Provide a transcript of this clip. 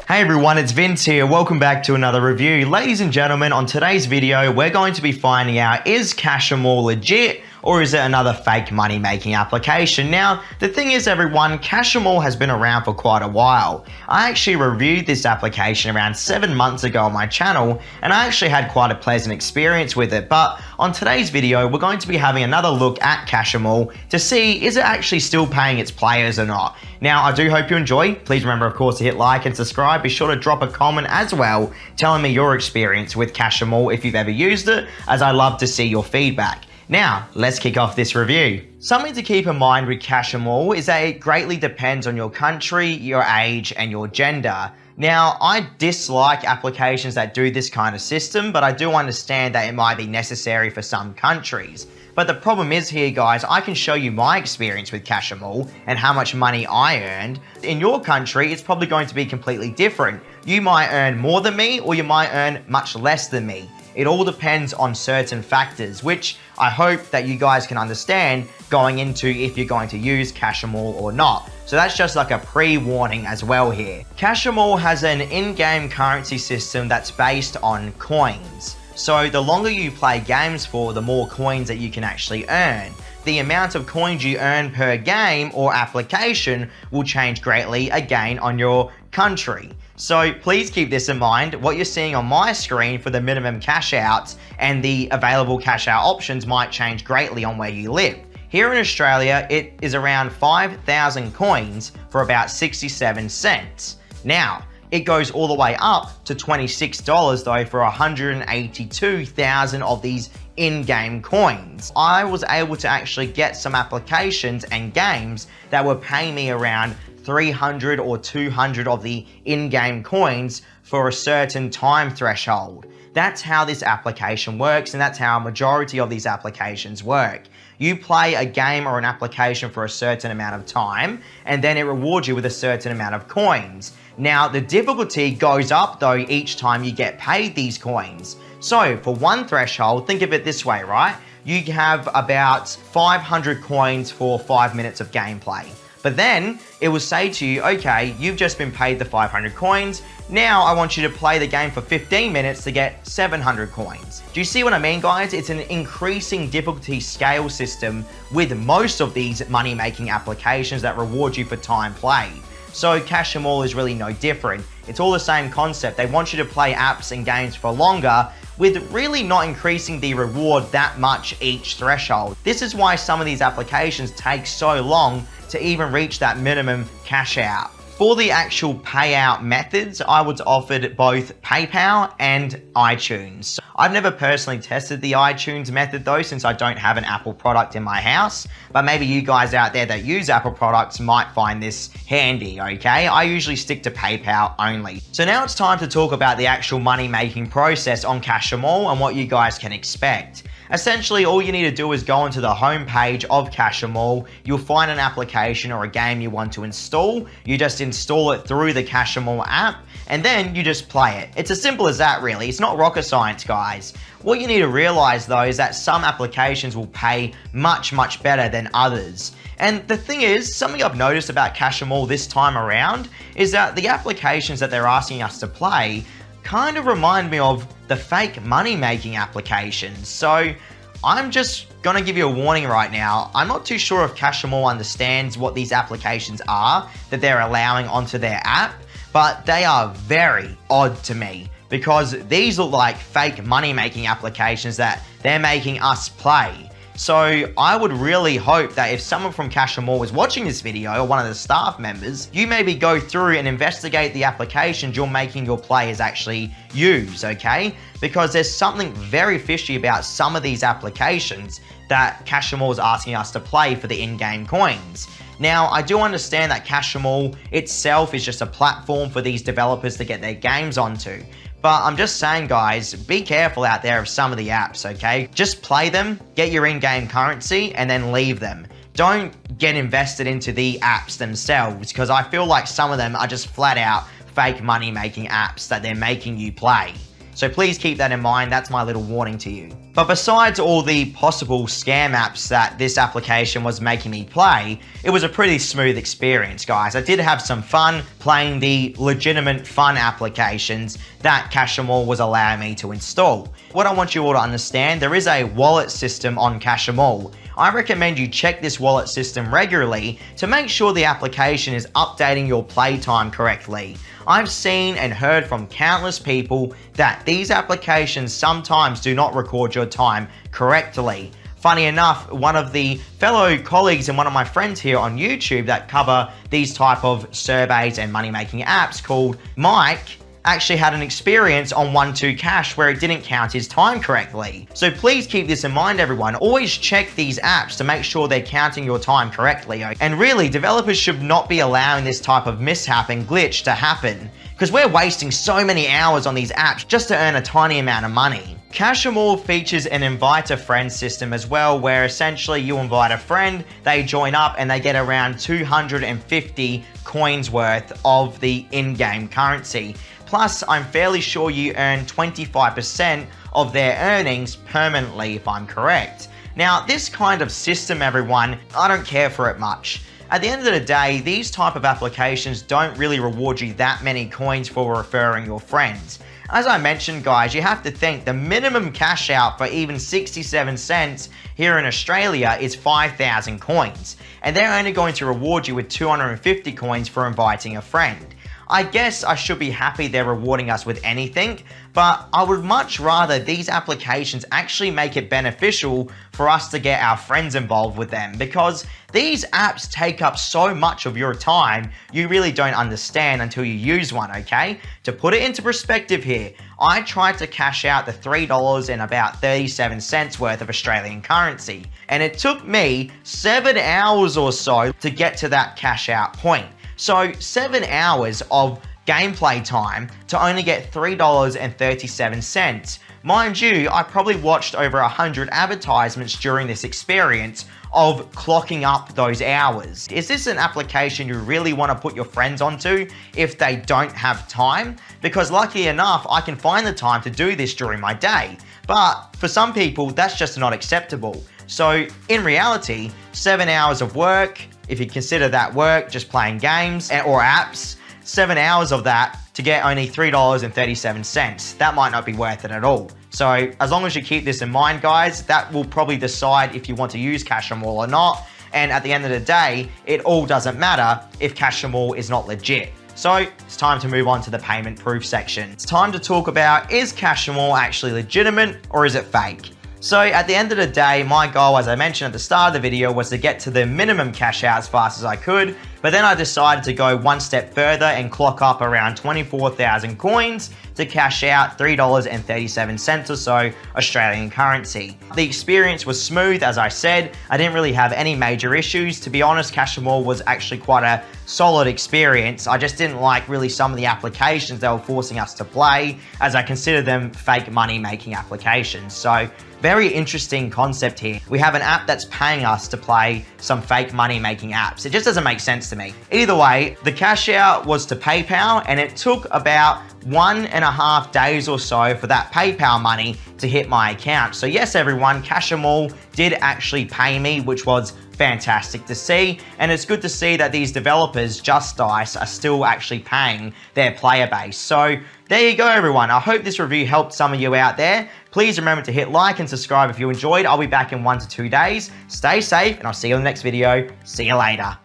Hey everyone, it's Vince here. Welcome back to another review. Ladies and gentlemen, on today's video, we're going to be finding out, is Cash 'Em All legit or is it another fake money making application? Now, the thing is everyone, Cash 'Em All has been around for quite a while. I actually reviewed this application around 7 months ago on my channel and I actually had quite a pleasant experience with it. But on today's video, we're going to be having another look at Cash 'Em All to see, is it actually still paying its players or not? Now, I do hope you enjoy. Please remember, of course, to hit like and subscribe. Be sure to drop a comment as well, telling me your experience with Cash 'Em All if you've ever used it, as I love to see your feedback. Now, let's kick off this review. Something to keep in mind with Cash 'Em All is that it greatly depends on your country, your age, and your gender. Now, I dislike applications that do this kind of system, but I do understand that it might be necessary for some countries. But the problem is here, guys, I can show you my experience with Cash 'Em All and how much money I earned. In your country, it's probably going to be completely different. You might earn more than me, or you might earn much less than me. It all depends on certain factors, which I hope that you guys can understand going into if you're going to use Cash 'Em All or not. So that's just like a pre-warning as well here. Cash 'Em All has an in-game currency system that's based on coins. So the longer you play games for, the more coins that you can actually earn. The amount of coins you earn per game or application will change greatly again on your country. So please keep this in mind. What you're seeing on my screen for the minimum cash outs and the available cash out options might change greatly on where you live. Here in Australia, it is around 5,000 coins for about 67 cents. Now, it goes all the way up to $26 though for 182,000 of these in-game coins. I was able to actually get some applications and games that were paying me around 300 or 200 of the in-game coins for a certain time threshold. That's how this application works, and that's how a majority of these applications work. You play a game or an application for a certain amount of time, and then it rewards you with a certain amount of coins. Now, the difficulty goes up though each time you get paid these coins. So for one threshold, think of it this way, right? You have about 500 coins for 5 minutes of gameplay. But then it will say to you, okay, you've just been paid the 500 coins. Now I want you to play the game for 15 minutes to get 700 coins. Do you see what I mean, guys? It's an increasing difficulty scale system with most of these money-making applications that reward you for time played. So Cash 'Em All is really no different. It's all the same concept. They want you to play apps and games for longer, with really not increasing the reward that much each threshold. This is why some of these applications take so long to even reach that minimum cash out. For the actual payout methods, I was offered both PayPal and iTunes. I've never personally tested the iTunes method though, since I don't have an Apple product in my house, but maybe you guys out there that use Apple products might find this handy, okay? I usually stick to PayPal only. So now it's time to talk about the actual money-making process on Cash 'Em All and what you guys can expect. Essentially, all you need to do is go into the home page of Cash 'Em All. You'll find an application or a game you want to install. You just install it through the Cash 'Em All app, and then you just play it. It's as simple as that, really. It's not rocket science, guys. What you need to realize, though, is that some applications will pay much, much better than others. And the thing is, something I've noticed about Cash 'Em All this time around is that the applications that they're asking us to play kind of remind me of the fake money-making applications. So I'm just gonna give you a warning right now. I'm not too sure if Cash 'Em All understands what these applications are that they're allowing onto their app, but they are very odd to me because these look like fake money-making applications that they're making us play. So I would really hope that if someone from Cash 'Em All is watching this video, or one of the staff members, you maybe go through and investigate the applications you're making your players actually use, okay? Because there's something very fishy about some of these applications that Cash 'Em All is asking us to play for the in-game coins. Now, I do understand that Cash 'Em All itself is just a platform for these developers to get their games onto. But I'm just saying, guys, be careful out there of some of the apps, okay? Just play them, get your in-game currency, and then leave them. Don't get invested into the apps themselves, because I feel like some of them are just flat out fake money-making apps that they're making you play. So please keep that in mind. That's my little warning to you. But besides all the possible scam apps that this application was making me play, it was a pretty smooth experience, guys. I did have some fun playing the legitimate fun applications that Cashemall was allowing me to install. What I want you all to understand, there is a wallet system on Cashemall. I recommend you check this wallet system regularly to make sure the application is updating your playtime correctly. I've seen and heard from countless people that these applications sometimes do not record your time correctly. Funny enough, one of the fellow colleagues and one of my friends here on YouTube that cover these type of surveys and money-making apps, called Mike, actually had an experience on 12Cash where it didn't count his time correctly. So please keep this in mind, everyone. Always check these apps to make sure they're counting your time correctly. And really, developers should not be allowing this type of mishap and glitch to happen, because we're wasting so many hours on these apps just to earn a tiny amount of money. Cashemall features an invite a friend system as well, where essentially you invite a friend, they join up, and they get around 250 coins worth of the in-game currency. Plus, I'm fairly sure you earn 25% of their earnings permanently, if I'm correct. Now, this kind of system, everyone, I don't care for it much. At the end of the day, these type of applications don't really reward you that many coins for referring your friends. As I mentioned, guys, you have to think the minimum cash out for even 67 cents here in Australia is 5,000 coins. And they're only going to reward you with 250 coins for inviting a friend. I guess I should be happy they're rewarding us with anything, but I would much rather these applications actually make it beneficial for us to get our friends involved with them, because these apps take up so much of your time you really don't understand until you use one, okay? To put it into perspective here, I tried to cash out the $3 and about 37 cents worth of Australian currency, and it took me 7 hours or so to get to that cash out point. So 7 hours of gameplay time to only get $3.37. Mind you, I probably watched over 100 advertisements during this experience of clocking up those hours. Is this an application you really want to put your friends onto if they don't have time? Because luckily enough, I can find the time to do this during my day. But for some people, that's just not acceptable. So in reality, 7 hours of work, if you consider that work, just playing games or apps, 7 hours of that to get only $3.37. That might not be worth it at all. So as long as you keep this in mind, guys, that will probably decide if you want to use Cashemall or not. And at the end of the day, it all doesn't matter if Cashemall is not legit. So it's time to move on to the payment proof section. It's time to talk about, is Cashemall actually legitimate or is it fake? So at the end of the day, my goal, as I mentioned at the start of the video, was to get to the minimum cash out as fast as I could, but then I decided to go one step further and clock up around 24,000 coins to cash out $3.37 or so Australian currency. The experience was smooth, as I said. I didn't really have any major issues. To be honest, Cashemall was actually quite a solid experience. I just didn't like really some of the applications they were forcing us to play, as I consider them fake money making applications. So very interesting concept here. We have an app that's paying us to play some fake money making apps. It just doesn't make sense to me. Either way, the cash out was to PayPal, and it took about 1.5 days or so for that PayPal money to hit my account. So yes, everyone, Cashemall did actually pay me, which was fantastic to see. And it's good to see that these developers, Just Dice, are still actually paying their player base. So there you go, everyone. I hope this review helped some of you out there. Please remember to hit like and subscribe if you enjoyed. I'll be back in 1 to 2 days. Stay safe, and I'll see you in the next video. See you later.